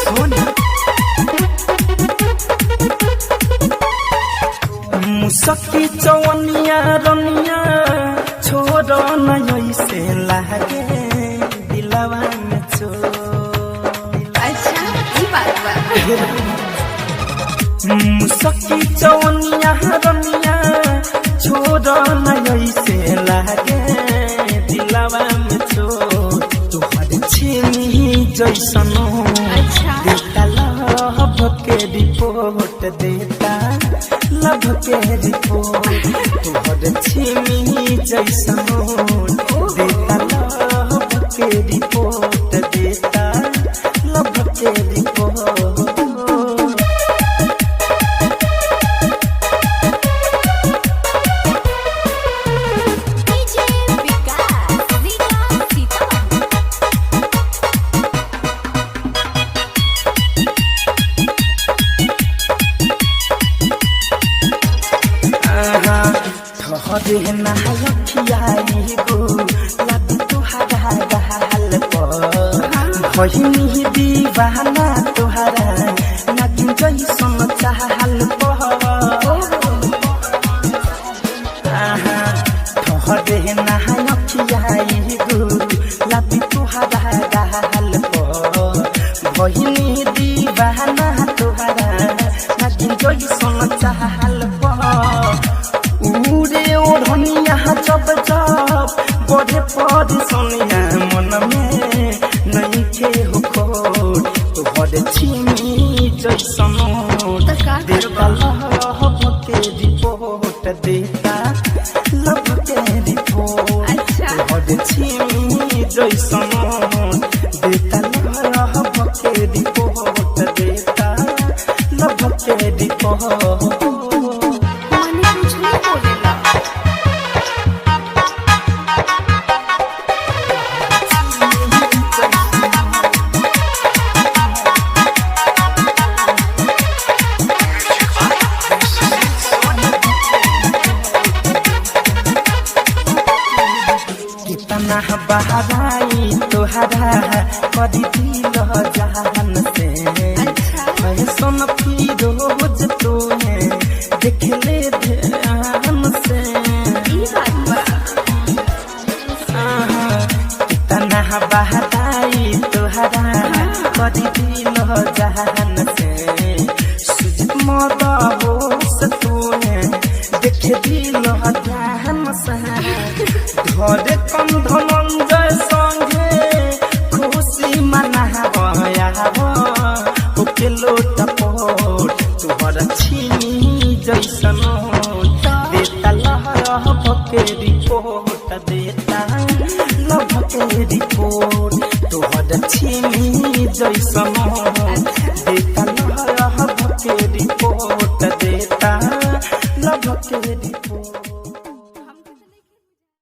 सोनी मुसकी चवनिया रनिया छोड़ न से लागे दिलवा में अच्छा ये बात बा मुसकी चवनिया रनिया छोड़ न से लागे दिलवा में तुहर छेमी जैसनो देता लभ के रिपोर्ट देता लभ के रिपोर्ट तुहर छेमी जैसनो देता लभ के रिपोर्ट देता लभ के रिपोर्ट ठहरे नखियाई गो लबी तुहरा गहाल भहिनी दीवाना तुहरा नगिन जैसन चाहल ठहरे नखियाई गो लबी तुहरा गहाल भहिनी दीवाना तुहरा नगिन जैसन चाहल उड़े ओढ़निया जब जब बढ़े पद सोनिया मन में नहीं के हो खोट तुहर छीमी जैसन देता लभ के रिपोर्ट देता लभ के रिपोर्ट तुहर छीमी जैसन देता लभ के रिपोर्ट देता लभ के रिपोर्ट कितना बहराई तोहरा कदी दिल जहान से फैशन फिरोज तोहे देख ले ध्यान से कितना बहराई तोहरा कदी दिल जहान से सुजित मद होश तोहे देख दिल ध्यान से घरे कम धनंजय संगे खुशी मनाब ओके लोट पोट तुहर छीनी जैसन देता लभ के रिपोर्ट देता लभ के रिपोर्ट तुहर छीनी जैसन